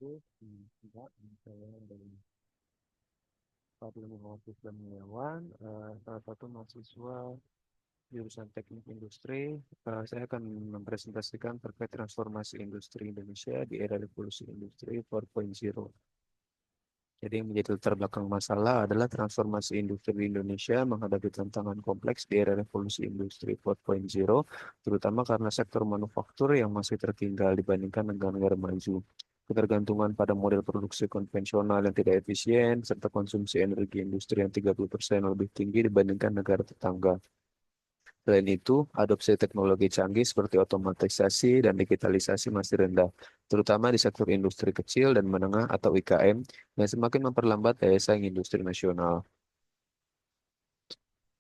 Enggak, saya dari Fadil Muhammad Kurniawan, salah satu mahasiswa jurusan Teknik Industri. Saya akan mempresentasikan terkait transformasi industri Indonesia di era revolusi industri 4.0. Jadi yang menjadi latar belakang masalah adalah transformasi industri di Indonesia menghadapi tantangan kompleks di era revolusi industri 4.0, terutama karena sektor manufaktur yang masih tertinggal dibandingkan negara-negara maju. Ketergantungan pada model produksi konvensional yang tidak efisien, serta konsumsi energi industri yang 30% lebih tinggi dibandingkan negara tetangga. Selain itu, adopsi teknologi canggih seperti otomatisasi dan digitalisasi masih rendah, terutama di sektor industri kecil dan menengah atau IKM yang semakin memperlambat daya saing industri nasional.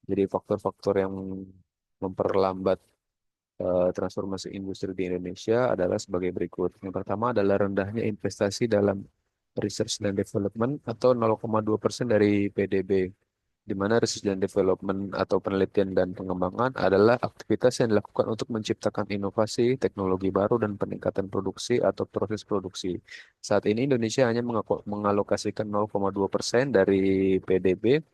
Jadi faktor-faktor yang memperlambat transformasi industri di Indonesia adalah sebagai berikut. Yang pertama adalah rendahnya investasi dalam research dan development atau 0,2% dari PDB, di mana research dan development atau penelitian dan pengembangan adalah aktivitas yang dilakukan untuk menciptakan inovasi, teknologi baru, dan peningkatan produksi atau proses produksi. Saat ini Indonesia hanya mengalokasikan 0,2% dari PDB,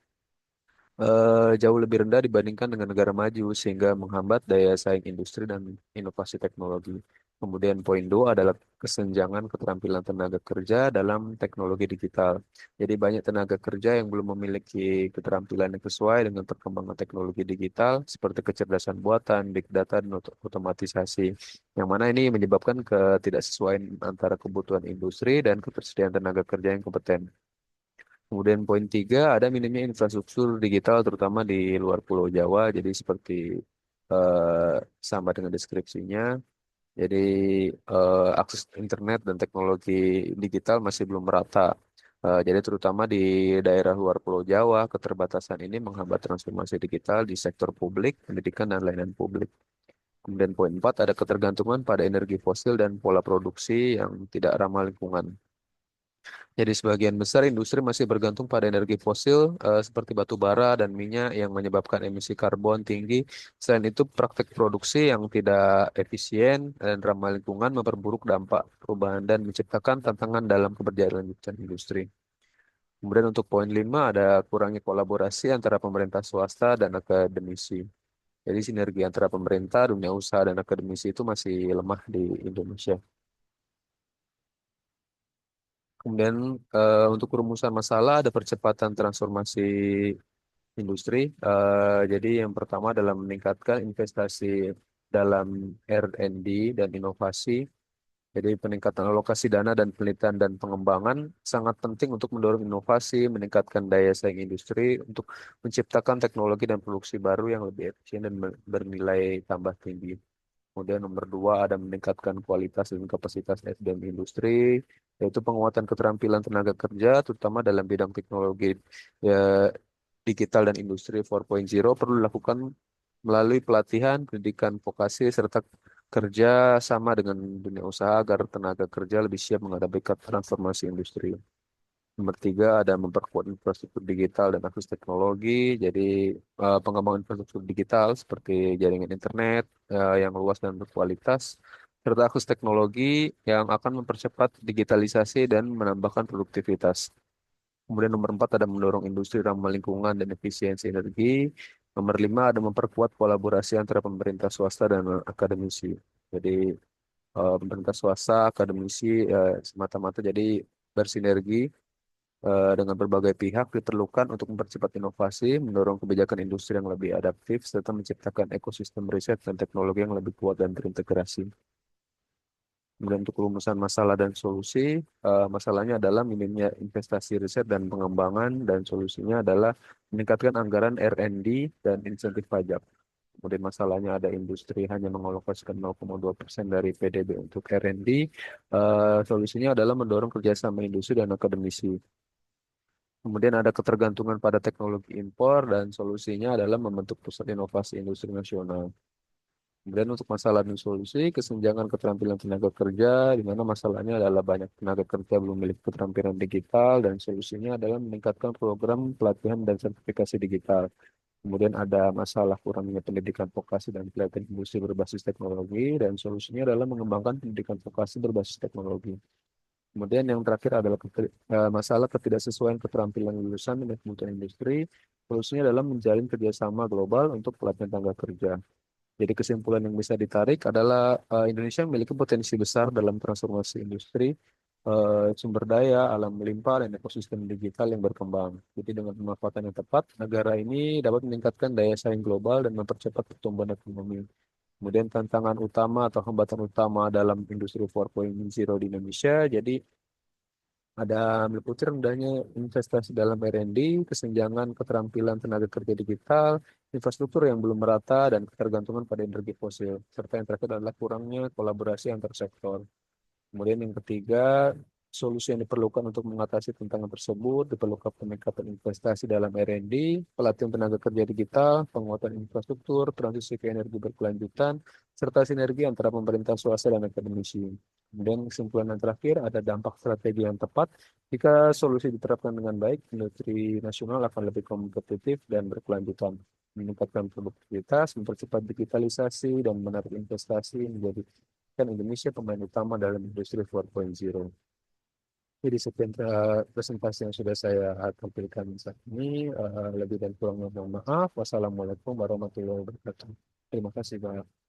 jauh lebih rendah dibandingkan dengan negara maju sehingga menghambat daya saing industri dan inovasi teknologi. Kemudian poin dua adalah kesenjangan keterampilan tenaga kerja dalam teknologi digital. Jadi banyak tenaga kerja yang belum memiliki keterampilan yang sesuai dengan perkembangan teknologi digital seperti kecerdasan buatan, big data, dan otomatisasi. Yang mana ini menyebabkan ketidaksesuaian antara kebutuhan industri dan ketersediaan tenaga kerja yang kompeten. Kemudian poin tiga, ada minimnya infrastruktur digital terutama di luar Pulau Jawa. Jadi seperti eh, sama dengan deskripsinya. Jadi akses internet dan teknologi digital masih belum merata. Jadi terutama di daerah luar Pulau Jawa, keterbatasan ini menghambat transformasi digital di sektor publik, pendidikan, dan layanan publik. Kemudian poin empat, ada ketergantungan pada energi fosil dan pola produksi yang tidak ramah lingkungan. Jadi sebagian besar industri masih bergantung pada energi fosil seperti batu bara dan minyak yang menyebabkan emisi karbon tinggi. Selain itu, praktek produksi yang tidak efisien dan ramah lingkungan memperburuk dampak perubahan dan menciptakan tantangan dalam keberlanjutan industri. Kemudian untuk poin 5 ada kurangnya kolaborasi antara pemerintah swasta dan akademisi. Jadi sinergi antara pemerintah, dunia usaha, dan akademisi itu masih lemah di Indonesia. Kemudian untuk perumusan masalah ada percepatan transformasi industri. Jadi yang pertama adalah meningkatkan investasi dalam R&D dan inovasi. Jadi peningkatan alokasi dana dan penelitian dan pengembangan sangat penting untuk mendorong inovasi, meningkatkan daya saing industri untuk menciptakan teknologi dan produksi baru yang lebih efisien dan bernilai tambah tinggi. Kemudian nomor dua ada meningkatkan kualitas dan kapasitas SDM industri, yaitu penguatan keterampilan tenaga kerja, terutama dalam bidang teknologi ya, digital dan industri 4.0 perlu dilakukan melalui pelatihan, pendidikan vokasi, serta kerja sama dengan dunia usaha agar tenaga kerja lebih siap menghadapi transformasi industri. Nomor tiga ada memperkuat infrastruktur digital dan akses teknologi. Jadi pengembangan infrastruktur digital seperti jaringan internet yang luas dan berkualitas, serta akses teknologi yang akan mempercepat digitalisasi dan menambahkan produktivitas. Kemudian nomor empat ada mendorong industri ramah lingkungan dan efisiensi energi. Nomor lima ada memperkuat kolaborasi antara pemerintah swasta dan akademisi. Jadi pemerintah swasta, akademisi semata-mata jadi bersinergi dengan berbagai pihak diperlukan untuk mempercepat inovasi, mendorong kebijakan industri yang lebih adaptif, serta menciptakan ekosistem riset dan teknologi yang lebih kuat dan terintegrasi. Kemudian untuk rumusan masalah dan solusi, masalahnya adalah minimnya investasi riset dan pengembangan, dan solusinya adalah meningkatkan anggaran R&D dan insentif pajak. Kemudian masalahnya ada industri hanya mengalokasikan 0,2% dari PDB untuk R&D. Solusinya adalah mendorong kerjasama industri dan akademisi. Kemudian ada ketergantungan pada teknologi impor dan solusinya adalah membentuk pusat inovasi industri nasional. Kemudian untuk masalah dan solusi, kesenjangan keterampilan tenaga kerja, di mana masalahnya adalah banyak tenaga kerja belum memiliki keterampilan digital dan solusinya adalah meningkatkan program pelatihan dan sertifikasi digital. Kemudian ada masalah kurangnya pendidikan vokasi dan pelatihan industri berbasis teknologi dan solusinya adalah mengembangkan pendidikan vokasi berbasis teknologi. Kemudian yang terakhir adalah masalah ketidaksesuaian keterampilan lulusan dengan kebutuhan industri. Solusinya adalah menjalin kerjasama global untuk pelatihan tenaga kerja. Jadi kesimpulan yang bisa ditarik adalah Indonesia memiliki potensi besar dalam transformasi industri, sumber daya, alam melimpah, dan ekosistem digital yang berkembang. Jadi dengan pemanfaatan yang tepat, negara ini dapat meningkatkan daya saing global dan mempercepat pertumbuhan ekonomi. Kemudian tantangan utama atau hambatan utama dalam industri 4.0 di Indonesia, jadi ada meliputi rendahnya investasi dalam R&D, kesenjangan keterampilan tenaga kerja digital, infrastruktur yang belum merata, dan ketergantungan pada energi fosil. Serta yang terakhir adalah kurangnya kolaborasi antar sektor. Kemudian yang ketiga, solusi yang diperlukan untuk mengatasi tantangan tersebut diperlukan peningkatan investasi dalam R&D, pelatihan tenaga kerja digital, penguatan infrastruktur, transisi ke energi berkelanjutan, serta sinergi antara pemerintah swasta dan akademisi. Kemudian kesimpulan yang terakhir ada dampak strategi yang tepat. Jika solusi diterapkan dengan baik, industri nasional akan lebih kompetitif dan berkelanjutan, meningkatkan produktivitas, mempercepat digitalisasi, dan menarik investasi menjadi kan Indonesia pemain utama dalam industri 4.0. Jadi sekian presentasi yang sudah saya tampilkan saat ini. Lebih dan kurangnya mohon maaf. Wassalamualaikum warahmatullahi wabarakatuh. Terima kasih, Pak.